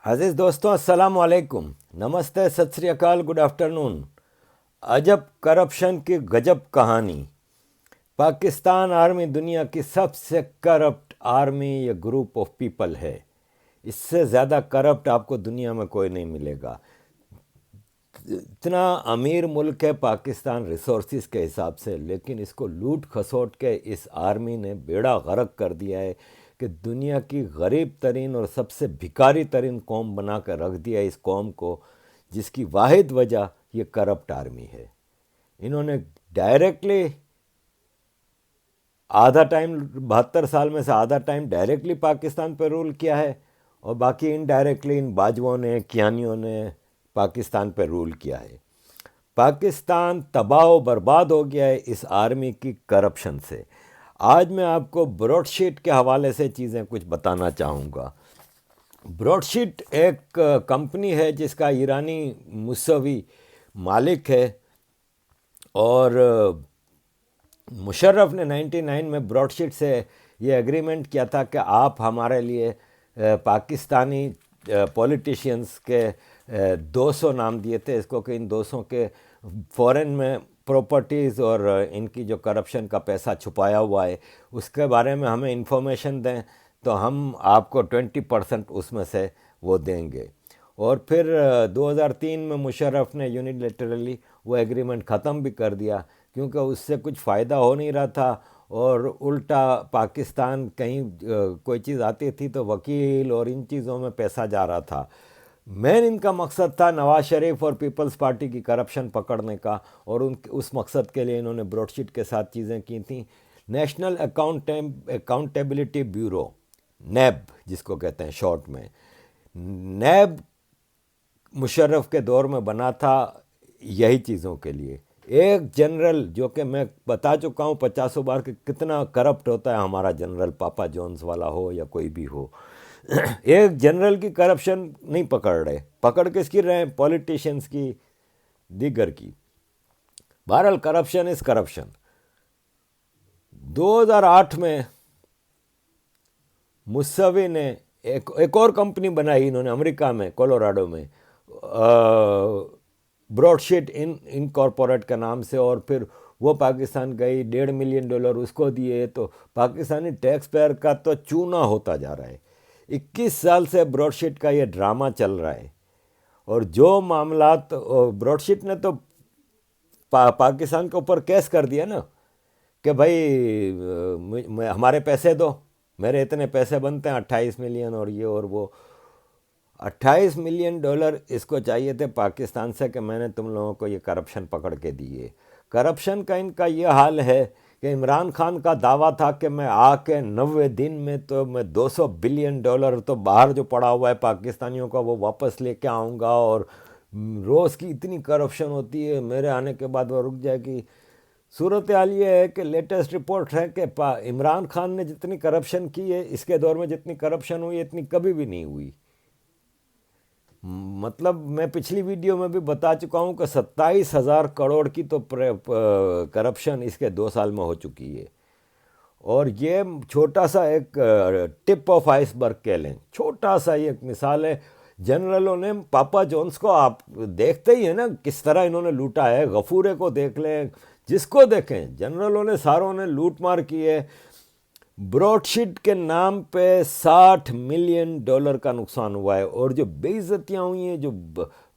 عزیز دوستوں، السلام علیکم، نمستے، ست سری اکال، گڈ آفٹرنون۔ عجب کرپشن کی گجب کہانی۔ پاکستان آرمی دنیا کی سب سے کرپٹ آرمی یا گروپ آف پیپل ہے۔ اس سے زیادہ کرپٹ آپ کو دنیا میں کوئی نہیں ملے گا۔ اتنا امیر ملک ہے پاکستان ریسورسز کے حساب سے، لیکن اس کو لوٹ کھسوٹ کے اس آرمی نے بیڑا غرق کر دیا ہے کہ دنیا کی غریب ترین اور سب سے بھکاری ترین قوم بنا کر رکھ دیا اس قوم کو، جس کی واحد وجہ یہ کرپٹ آرمی ہے۔ انہوں نے ڈائریکٹلی آدھا ٹائم 72 سال میں سے آدھا ٹائم ڈائریکٹلی پاکستان پہ رول کیا ہے، اور باقی انڈائریکٹلی ان باجووں نے، کیانیوں نے پاکستان پہ رول کیا ہے۔ پاکستان تباہ و برباد ہو گیا ہے اس آرمی کی کرپشن سے۔ آج میں آپ کو براڈ شیٹ کے حوالے سے چیزیں کچھ بتانا چاہوں گا۔ براڈ شیٹ ایک کمپنی ہے جس کا ایرانی موسوی مالک ہے، اور مشرف نے 99 میں براڈ شیٹ سے یہ ایگریمنٹ کیا تھا کہ آپ ہمارے لیے پاکستانی پولیٹیشینز کے 200 نام دیے تھے اس کو کہ ان 200 کے فورن میں پراپرٹیز اور ان کی جو کرپشن کا پیسہ چھپایا ہوا ہے اس کے بارے میں ہمیں انفارمیشن دیں تو ہم آپ کو 20% اس میں سے وہ دیں گے۔ اور پھر 2003 میں مشرف نے یونیلیٹرلی وہ ایگریمنٹ ختم بھی کر دیا، کیونکہ اس سے کچھ فائدہ ہو نہیں رہا تھا، اور الٹا پاکستان کہیں کوئی چیز آتی تھی تو وکیل اور ان چیزوں میں پیسہ جا رہا تھا۔ مین ان کا مقصد تھا نواز شریف اور پیپلز پارٹی کی کرپشن پکڑنے کا، اور اس مقصد کے لیے انہوں نے براڈ شیٹ کے ساتھ چیزیں کی تھیں۔ نیشنل اکاؤنٹیبلٹی بیورو، نیب جس کو کہتے ہیں شارٹ میں، نیب مشرف کے دور میں بنا تھا یہی چیزوں کے لیے۔ ایک جنرل، جو کہ میں بتا چکا ہوں 50 بار کہ کتنا کرپٹ ہوتا ہے ہمارا جنرل، پاپا جونز والا ہو یا کوئی بھی ہو، ایک جنرل کی کرپشن نہیں پکڑ رہے، پکڑ کس کی رہے ہیں؟ پولیٹیشینز کی، دیگر کی۔ بہرحال کرپشن از کرپشن۔ 2008 میں موسوی نے ایک اور کمپنی بنائی انہوں نے امریکہ میں، کولوراڈو میں، براڈ شیٹ انکارپوریٹ کے نام سے، اور پھر وہ پاکستان گئی، $1.5 ملین اس کو دیے، تو پاکستانی ٹیکس پیئر کا تو چونا ہوتا جا رہا ہے۔ 21 سال سے براڈ شیٹ کا یہ ڈرامہ چل رہا ہے، اور جو معاملات براڈ شیٹ نے تو پاکستان کے اوپر کیس کر دیا نا کہ بھائی ہمارے پیسے دو، میرے اتنے پیسے بنتے ہیں 28 ملین، اور یہ اور وہ۔ $28 ملین اس کو چاہیے تھے پاکستان سے کہ میں نے تم لوگوں کو یہ کرپشن پکڑ کے دیے۔ کرپشن کا ان کا یہ حال ہے کہ عمران خان کا دعویٰ تھا کہ میں آ کے 90 دن میں تو میں $200 بلین تو باہر جو پڑا ہوا ہے پاکستانیوں کا وہ واپس لے کے آؤں گا، اور روز کی اتنی کرپشن ہوتی ہے، میرے آنے کے بعد وہ رک جائے گی۔ صورتحال یہ ہے کہ لیٹسٹ رپورٹ ہے کہ عمران خان نے جتنی کرپشن کی ہے اس کے دور میں، جتنی کرپشن ہوئی اتنی کبھی بھی نہیں ہوئی۔ مطلب میں پچھلی ویڈیو میں بھی بتا چکا ہوں کہ 27,000 کروڑ کی تو کرپشن اس کے 2 سال میں ہو چکی ہے، اور یہ چھوٹا سا ایک ٹپ آف آئس برگ کہہ لیں، چھوٹا سا یہ ایک مثال ہے۔ جنرلوں نے پاپا جونز کو آپ دیکھتے ہی ہیں نا کس طرح انہوں نے لوٹا ہے، غفورے کو دیکھ لیں، جس کو دیکھیں، جنرلوں نے ساروں نے لوٹ مار کی ہے۔ براڈ شیٹ کے نام پہ $60 ملین کا نقصان ہوا ہے، اور جو بے عزتیاں ہوئی ہیں، جو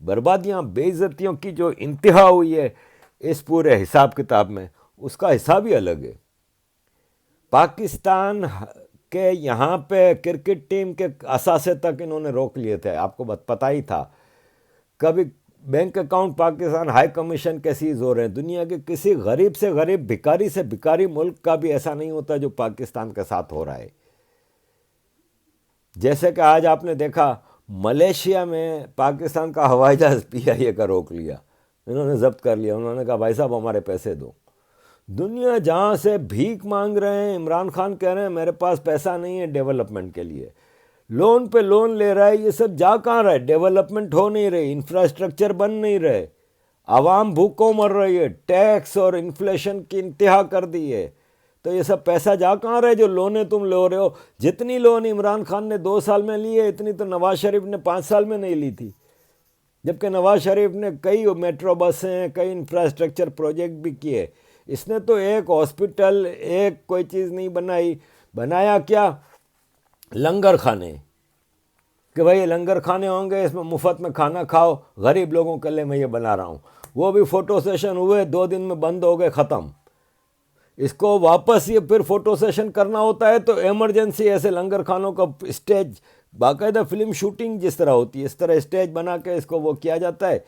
بربادیاں، بے عزتیوں کی جو انتہا ہوئی ہے اس پورے حساب کتاب میں، اس کا حساب ہی الگ ہے۔ پاکستان کے یہاں پہ کرکٹ ٹیم کے اثاثے تک انہوں نے روک لیے تھے، آپ کو پتہ ہی تھا۔ کبھی bank account Pakistan high commission کے سیز ہو رہے ہیں۔ دنیا کے کسی غریب سے غریب، بھکاری سے بھکاری ملک کا بھی ایسا نہیں ہوتا جو پاکستان کے ساتھ ہو رہا ہے۔ جیسے کہ آج آپ نے دیکھا ملیشیا میں پاکستان کا ہوائی جہاز PIA کا روک لیا، انہوں نے ضبط کر لیا، انہوں نے کہا بھائی صاحب ہمارے پیسے دو۔ دنیا جہاں سے بھیک مانگ رہے ہیں، عمران خان کہہ رہے ہیں میرے پاس پیسہ نہیں ہے ڈیولپمنٹ کے لیے، لون پہ لون لے رہا ہے، یہ سب جا کہاں رہا ہے؟ ڈیولپمنٹ ہو نہیں رہی، انفراسٹرکچر بن نہیں رہے، عوام بھوکوں مر رہی ہے، ٹیکس اور انفلیشن کی انتہا کر دی ہے، تو یہ سب پیسہ جا کہاں رہے جو لونیں تم لو رہے ہو؟ جتنی لون عمران خان نے 2 سال میں لی ہے اتنی تو نواز شریف نے 5 سال میں نہیں لی تھی، جبکہ نواز شریف نے کئی میٹرو بسیں، کئی انفراسٹرکچر پروجیکٹ بھی کیے. اس نے تو ایک ہاسپٹل، ایک کوئی چیز نہیں بنائی. بنایا کیا؟ لنگر خانے، کہ بھائی لنگر کھانے ہوں گے، اس میں مفت میں کھانا کھاؤ غریب لوگوں کے لیے میں یہ بنا رہا ہوں. وہ بھی فوٹو سیشن ہوئے، 2 دن میں بند ہو گئے، ختم. اس کو واپس یہ پھر فوٹو سیشن کرنا ہوتا ہے تو ایمرجنسی ایسے لنگر خانوں کا اسٹیج، باقاعدہ فلم شوٹنگ جس طرح ہوتی ہے اس طرح اسٹیج بنا کے اس کو وہ کیا جاتا ہے.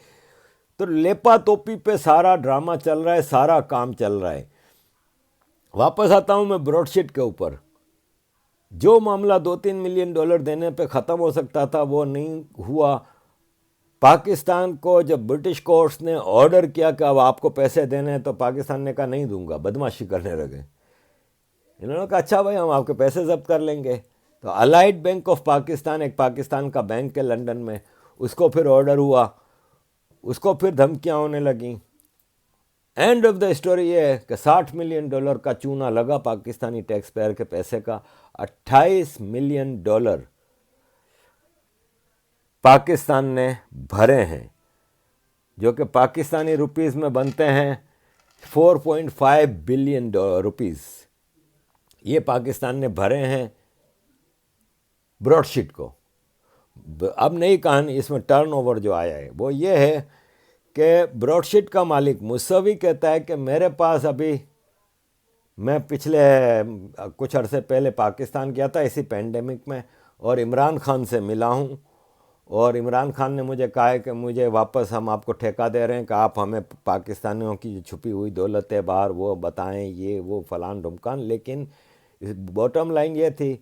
تو لیپا توپی پہ سارا ڈرامہ چل رہا ہے، سارا کام چل رہا ہے. واپس آتا ہوں میں براڈ شیٹ کے اوپر. جو معاملہ $2-3 ملین دینے پہ ختم ہو سکتا تھا وہ نہیں ہوا. پاکستان کو جب برٹش کورٹس نے آرڈر کیا کہ اب آپ کو پیسے دینے ہیں تو پاکستان نے کہا نہیں دوں گا، بدماشی کرنے لگے. انہوں نے کہا اچھا بھائی ہم آپ کے پیسے ضبط کر لیں گے. تو الائڈ بینک آف پاکستان، ایک پاکستان کا بینک ہے لنڈن میں، اس کو پھر آرڈر ہوا، اس کو پھر دھمکیاں ہونے لگیں. اینڈ آف دا اسٹوری یہ ہے کہ $60 ملین کا چونا لگا پاکستانی ٹیکس پیئر کے پیسے کا. $28 ملین پاکستان نے بھرے ہیں، جو کہ پاکستانی روپیز میں بنتے ہیں 4.5 بلین روپیز. یہ پاکستان نے بھرے ہیں براڈ شیٹ کو. اب نئی کہانی اس میں ٹرن اوور جو آیا ہے وہ یہ ہے کہ براڈ شیٹ کا مالک موسوی کہتا ہے کہ میرے پاس ابھی، میں پچھلے کچھ عرصے پہلے پاکستان گیا تھا اسی پینڈیمک میں اور عمران خان سے ملا ہوں، اور عمران خان نے مجھے کہا ہے کہ مجھے واپس ہم آپ کو ٹھیکہ دے رہے ہیں کہ آپ ہمیں پاکستانیوں کی جو چھپی ہوئی دولت ہے باہر وہ بتائیں، یہ وہ فلان ڈھمکان. لیکن باٹم لائن یہ تھی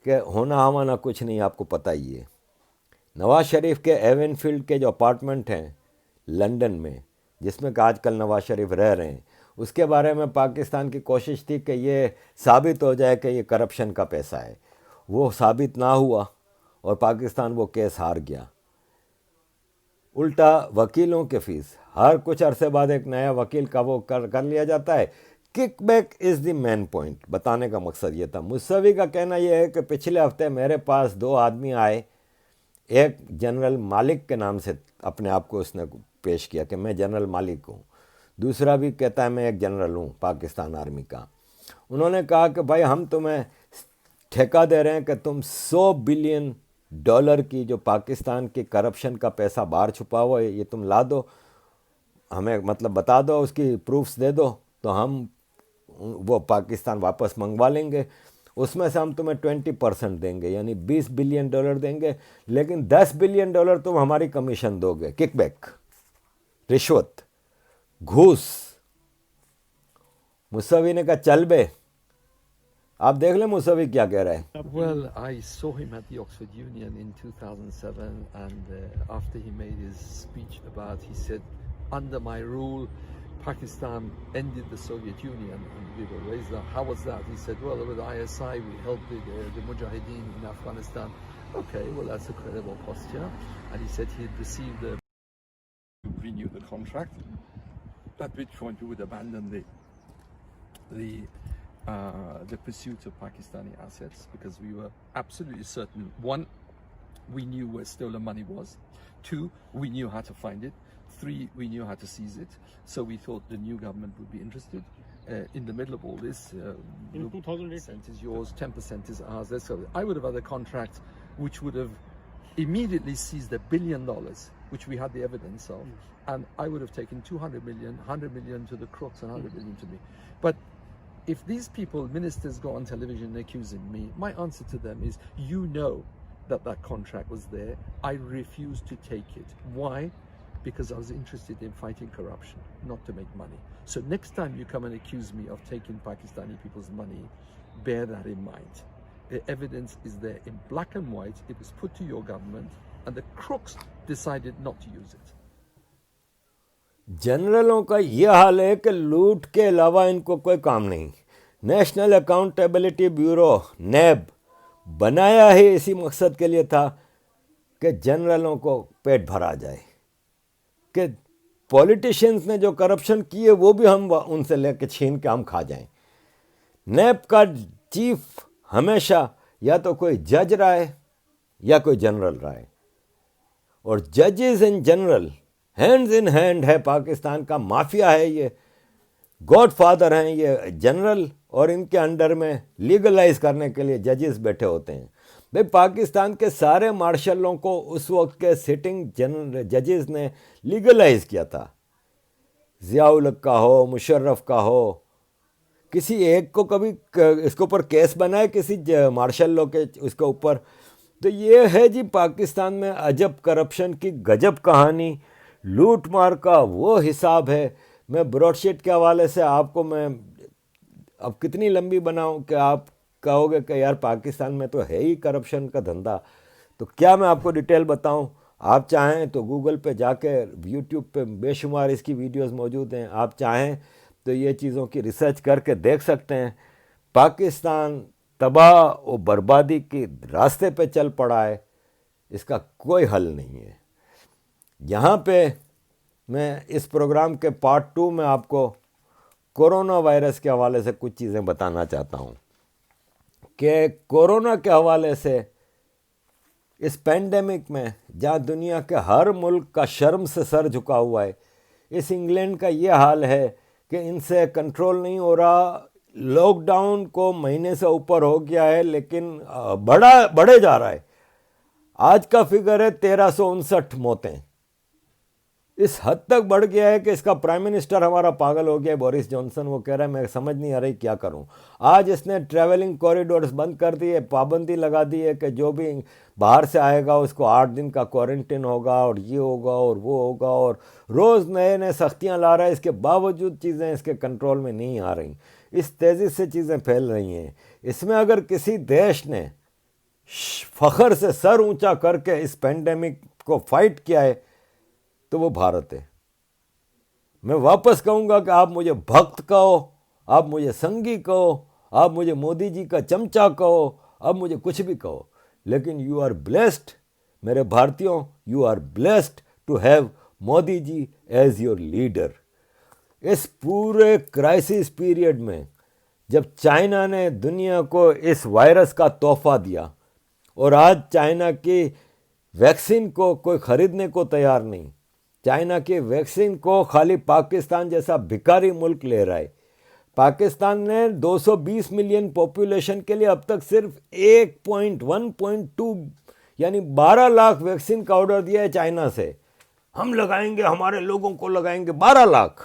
کہ ہونا ہمانا کچھ نہیں، آپ کو پتہ ہی ہے. نواز شریف کے ایون فیلڈ کے جو اپارٹمنٹ ہیں لنڈن میں، جس میں کہ آج کل نواز شریف رہ رہے ہیں، اس کے بارے میں پاکستان کی کوشش تھی کہ یہ ثابت ہو جائے کہ یہ کرپشن کا پیسہ ہے. وہ ثابت نہ ہوا اور پاکستان وہ کیس ہار گیا. الٹا وکیلوں کے فیس ہر کچھ عرصے بعد ایک نیا وکیل کا وہ کر لیا جاتا ہے. کک بیک از دی مین پوائنٹ. بتانے کا مقصد یہ تھا. موسوی کا کہنا یہ ہے کہ پچھلے ہفتے میرے پاس 2 آدمی آئے، ایک جنرل مالک کے نام سے اپنے آپ کو اس نے پیش کیا کہ میں جنرل مالک ہوں، دوسرا بھی کہتا ہے میں ایک جنرل ہوں پاکستان آرمی کا. انہوں نے کہا کہ بھائی ہم تمہیں ٹھیکہ دے رہے ہیں کہ تم $100 بلین کی جو پاکستان کی کرپشن کا پیسہ باہر چھپا ہوا ہے یہ تم لا دو، ہمیں مطلب بتا دو، اس کی پروفس دے دو تو ہم وہ پاکستان واپس منگوا لیں گے. اس میں سے ہم تمہیں 20% دیں گے، یعنی $20 بلین دیں گے، لیکن $10 بلین تم ہماری کمیشن دو گے. کک بیک، رشوت، گھوس. موسوی نے کہا چل بے. آپ دیکھ لیں موسوی کیا کہہ رہا ہے. Well, I saw him at the Oxford Union in 2007 and after he made his speech he said, under my rule, Pakistan ended the Soviet Union, and we were raised up. How was that? He said, well, with ISI we helped the Mujahideen in Afghanistan. Okay, well, that's a credible posture. And he said he'd received to renew the contract, at which point we would abandon the pursuit of Pakistani assets, because we were absolutely certain, one, we knew where stolen money was, two, we knew how to find it, three, we knew how to seize it. So we thought the new government would be interested. In the middle of all this, in 2008, 10% is yours, 10% is ours. Let's go. I would have had a contract which would have immediately seized $1 billion, which we had the evidence of, and I would have taken 200 million, 100 million to the crooks and 100 million to me. But if these people, ministers, go on television accusing me, my answer to them is, you know that contract was there. I refused to take it. Why? Because I was interested in fighting corruption, not to make money. So next time you come and accuse me of taking Pakistani people's money, bear that in mind. The evidence is there in black and white. It was put to your government, and the crooks decided not to use it. جنرلوں کا یہ حال ہے کہ لوٹ کے علاوہ ان کو کوئی کام نہیں. نیشنل اکاؤنٹیبلٹی بیورو نیب بنایا ہی اسی مقصد کے لیے تھا کہ جنرلوں کو پیٹ بھرا جائے، کہ پولیٹیشینز نے جو کرپشن کی ہے وہ بھی ہم ان سے لے کے چھین کے ہم کھا جائیں. نیب کا چیف ہمیشہ یا تو کوئی جج رہا ہے یا کوئی جنرل رہا ہے، اور ججز in general hands in hand ہے پاکستان کا مافیا ہے، یہ گاڈ فادر ہیں یہ جنرل، اور ان کے انڈر میں لیگلائز کرنے کے لیے ججز بیٹھے ہوتے ہیں۔ بھائی پاکستان کے سارے مارشلوں کو اس وقت کے سٹنگ جنرل ججز نے لیگلائز کیا تھا، ضیاء الحق کا ہو، مشرف کا ہو، کسی ایک کو کبھی اس کے اوپر کیس بنائے کسی مارشل لو کے اس کے اوپر؟ تو یہ ہے جی پاکستان میں عجب کرپشن کی گجب کہانی، لوٹ مار کا وہ حساب ہے۔ میں براڈ شیٹ کے حوالے سے آپ کو میں اب کتنی لمبی بناؤں کہ آپ کہو گے کہ یار پاکستان میں تو ہے ہی کرپشن کا دھندا، تو کیا میں آپ کو ڈیٹیل بتاؤں؟ آپ چاہیں تو گوگل پہ جا کے یوٹیوب پہ بے شمار اس کی ویڈیوز موجود ہیں، آپ چاہیں تو یہ چیزوں کی ریسرچ کر کے دیکھ سکتے ہیں۔ پاکستان تباہ و بربادی کے راستے پہ چل پڑا ہے، اس کا کوئی حل نہیں ہے۔ یہاں پہ میں اس پروگرام کے پارٹ 2 میں آپ کو کورونا وائرس کے حوالے سے کچھ چیزیں بتانا چاہتا ہوں کہ کورونا کے حوالے سے اس پینڈیمک میں جہاں دنیا کے ہر ملک کا شرم سے سر جھکا ہوا ہے، اس انگلینڈ کا یہ حال ہے کہ ان سے کنٹرول نہیں ہو رہا، لاک ڈاؤن کو مہینے سے اوپر ہو گیا ہے لیکن بڑھے جا رہا ہے۔ آج کا فگر ہے 1359 موتیں، اس حد تک بڑھ گیا ہے کہ اس کا پرائم منسٹر ہمارا پاگل ہو گیا ہے بورس جانسن، وہ کہہ رہا ہے میں سمجھ نہیں آ رہی کیا کروں۔ آج اس نے ٹریولنگ کوریڈورز بند کر دیے، پابندی لگا دی ہے کہ جو بھی باہر سے آئے گا اس کو 8 دن کا کوارنٹین ہوگا، اور یہ ہوگا اور وہ ہوگا، اور روز نئے نئے سختیاں لا رہا ہے۔ اس کے باوجود چیزیں اس کے کنٹرول میں نہیں آ رہی، اس تیزی سے چیزیں پھیل رہی ہیں۔ اس میں اگر کسی دیش نے فخر سے سر اونچا کر کے اس پینڈیمک کو فائٹ کیا ہے تو وہ بھارت ہے۔ میں واپس کہوں گا کہ آپ مجھے بھکت کہو، آپ مجھے سنگی کہو، آپ مجھے مودی جی کا چمچہ کہو، آپ مجھے کچھ بھی کہو، لیکن یو آر بلیسڈ میرے بھارتیوں، you are blessed to have Modi ji as your leader. اس پورے کرائسس پیریڈ میں جب چائنا نے دنیا کو اس وائرس کا تحفہ دیا اور آج چائنا کی ویکسین کو کوئی خریدنے کو تیار نہیں، چائنا کی ویکسین کو خالی پاکستان جیسا بھکاری ملک لے رہا ہے۔ پاکستان نے 220 ملین پاپولیشن کے لیے اب تک صرف 1.2 یعنی 12 لاکھ ویکسین کا آرڈر دیا ہے چائنا سے۔ ہم لگائیں گے، ہمارے لوگوں کو لگائیں گے، 12 لاکھ۔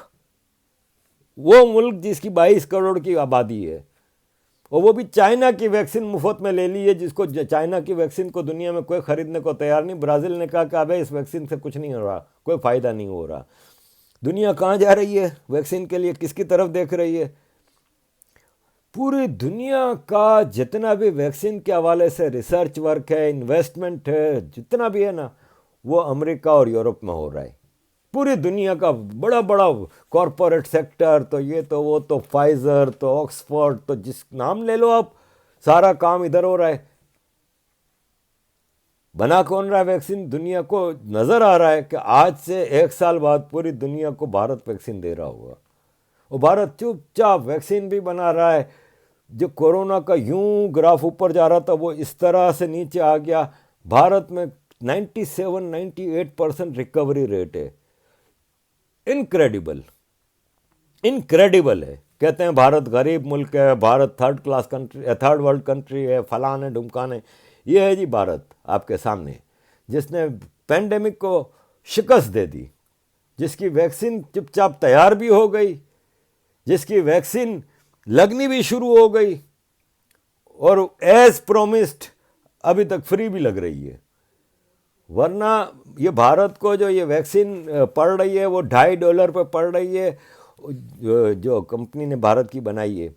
وہ ملک جس کی 22 کروڑ کی آبادی ہے، اور وہ بھی چائنا کی ویکسین مفت میں لے لی ہے، جس کو چائنا کی ویکسین کو دنیا میں کوئی خریدنے کو تیار نہیں۔ برازیل نے کہا کہ ابے اس ویکسین سے کچھ نہیں ہو رہا، کوئی فائدہ نہیں ہو رہا۔ دنیا کہاں جا رہی ہے ویکسین کے لیے؟ کس کی طرف دیکھ رہی ہے؟ پوری دنیا کا جتنا بھی ویکسین کے حوالے سے ریسرچ ورک ہے، انویسٹمنٹ ہے، جتنا بھی ہے نا، وہ امریکہ اور یورپ میں ہو رہا ہے۔ پوری دنیا کا بڑا بڑا کارپوریٹ سیکٹر، تو یہ تو وہ تو فائزر تو آکسفورڈ تو جس نام لے لو آپ، سارا کام ادھر ہو رہا ہے۔ بنا کون رہا ہے ویکسین؟ دنیا کو نظر آ رہا ہے کہ آج سے 1 سال بعد پوری دنیا کو بھارت ویکسین دے رہا ہوگا، اور بھارت چپ چاپ ویکسین بھی بنا رہا ہے۔ جو کورونا کا یوں گراف اوپر جا رہا تھا وہ اس طرح سے نیچے آ گیا۔ بھارت میں 97-98% ریکوری ریٹ ہے۔ انکریڈیبل ہے۔ کہتے ہیں بھارت غریب ملک ہے، بھارت تھرڈ ورلڈ کنٹری ہے، فلان ہے ڈمکان ہے۔ یہ ہے جی بھارت آپ کے سامنے، جس نے پینڈیمک کو شکست دے دی، جس کی ویکسین چپ چاپ تیار بھی ہو گئی، جس کی ویکسین لگنی بھی شروع ہو گئی، اور ایز پرومسڈ ابھی تک فری بھی لگ رہی ہے۔ ورنہ یہ بھارت کو جو یہ ویکسین پڑ رہی ہے وہ $2.5 پہ پڑ رہی ہے، جو کمپنی نے بھارت کی بنائی ہے۔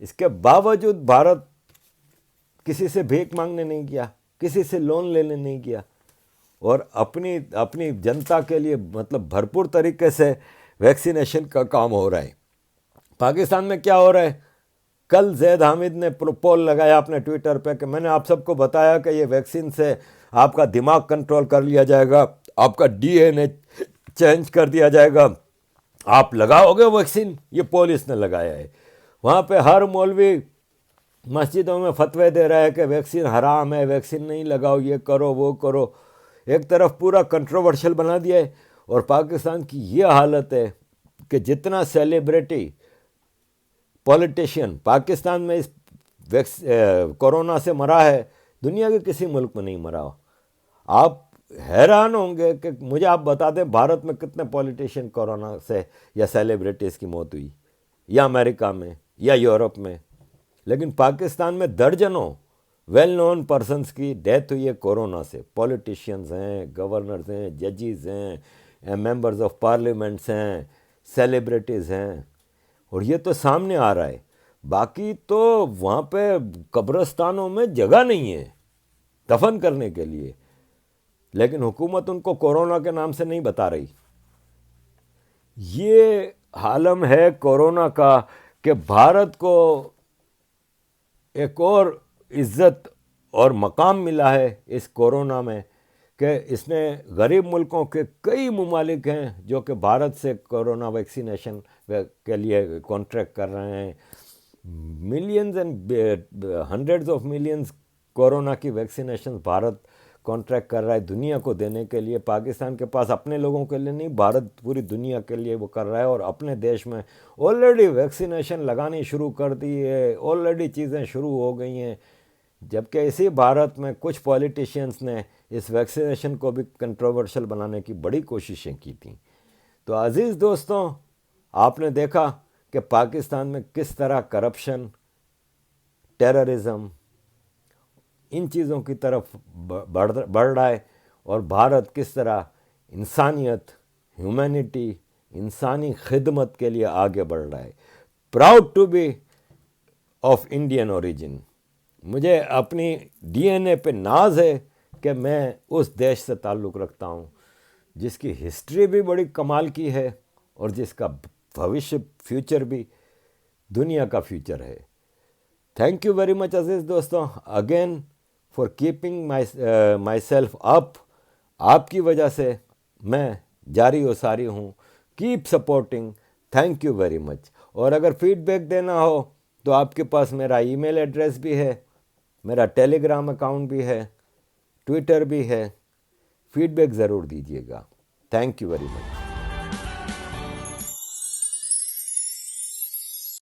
اس کے باوجود بھارت کسی سے بھیک مانگنے نہیں گیا، کسی سے لون لینے نہیں گیا، اور اپنی جنتا کے لیے مطلب بھرپور طریقے سے ویکسینیشن کا کام ہو رہا ہے۔ پاکستان میں کیا ہو رہا ہے؟ کل زید حامد نے پول لگایا اپنے ٹویٹر پہ کہ میں نے آپ سب کو بتایا کہ یہ ویکسین سے آپ کا دماغ کنٹرول کر لیا جائے گا، آپ کا DNA چینج کر دیا جائے گا، آپ لگاؤ گے ویکسین؟ یہ پول اس نے لگایا ہے۔ وہاں پہ ہر مولوی مسجدوں میں فتوے دے رہا ہے کہ ویکسین حرام ہے، ویکسین نہیں لگاؤ، یہ کرو وہ کرو، ایک طرف پورا کنٹروورشل بنا دیا ہے۔ اور پاکستان کی یہ حالت ہے کہ جتنا سیلیبریٹی پولیٹیشین پاکستان میں اس کورونا سے مرا ہے، دنیا کے کسی ملک میں نہیں مرا۔ آپ حیران ہوں گے کہ مجھے آپ بتا دیں بھارت میں کتنے پولیٹیشین کورونا سے یا سیلیبریٹیز کی موت ہوئی، یا امریکہ میں یا یورپ میں، لیکن پاکستان میں درجنوں ویل نون پرسنس کی ڈیتھ ہوئی ہے کورونا سے۔ پولیٹیشینز ہیں، گورنرز ہیں، ججز ہیں، ممبرز آف پارلیمنٹس ہیں، سیلیبریٹیز ہیں، اور یہ تو سامنے آ رہا ہے۔ باقی تو وہاں پہ قبرستانوں میں جگہ نہیں ہے دفن کرنے کے لیے، لیکن حکومت ان کو کورونا کے نام سے نہیں بتا رہی۔ یہ عالم ہے کورونا کا کہ بھارت کو ایک اور عزت اور مقام ملا ہے اس کورونا میں کہ اس نے غریب ملکوں کے کئی ممالک ہیں جو کہ بھارت سے کورونا ویکسینیشن کے لیے کانٹریکٹ کر رہے ہیں۔ Millions and hundreds of millions corona کی ویکسینیشن بھارت کانٹریکٹ کر رہا ہے دنیا کو دینے کے لیے۔ پاکستان کے پاس اپنے لوگوں کے لیے نہیں، بھارت پوری دنیا کے لیے وہ کر رہا ہے، اور اپنے دیش میں آلریڈی ویکسینیشن لگانی شروع کر دی ہے، آلریڈی چیزیں شروع ہو گئی ہیں۔ جبکہ اسی بھارت میں کچھ پولیٹیشینز نے اس ویکسینیشن کو بھی کنٹروورشل بنانے کی بڑی کوششیں کی تھیں۔ تو عزیز دوستوں، آپ نے دیکھا کہ پاکستان میں کس طرح کرپشن، ٹیررزم، ان چیزوں کی طرف بڑھ رہا ہے، اور بھارت کس طرح انسانیت، ہیومینٹی، انسانی خدمت کے لیے آگے بڑھ رہا ہے۔ Proud to be of Indian origin. مجھے اپنی ڈی این اے پہ ناز ہے کہ میں اس دیش سے تعلق رکھتا ہوں جس کی ہسٹری بھی بڑی کمال کی ہے، اور جس کا بھوشیہ فیوچر بھی دنیا کا فیوچر ہے۔ تھینک یو ویری مچ عزیز دوستوں، again for keeping myself up. آپ کی وجہ سے میں جاری و ساری ہوں۔ Keep supporting, thank you very much. اور اگر فیڈ بیک دینا ہو تو آپ کے پاس میرا ای میل ایڈریس بھی ہے، میرا ٹیلی گرام اکاؤنٹ بھی ہے، ٹویٹر بھی ہے۔ فیڈ بیک ضرور دیجیے گا۔ Thank you very much.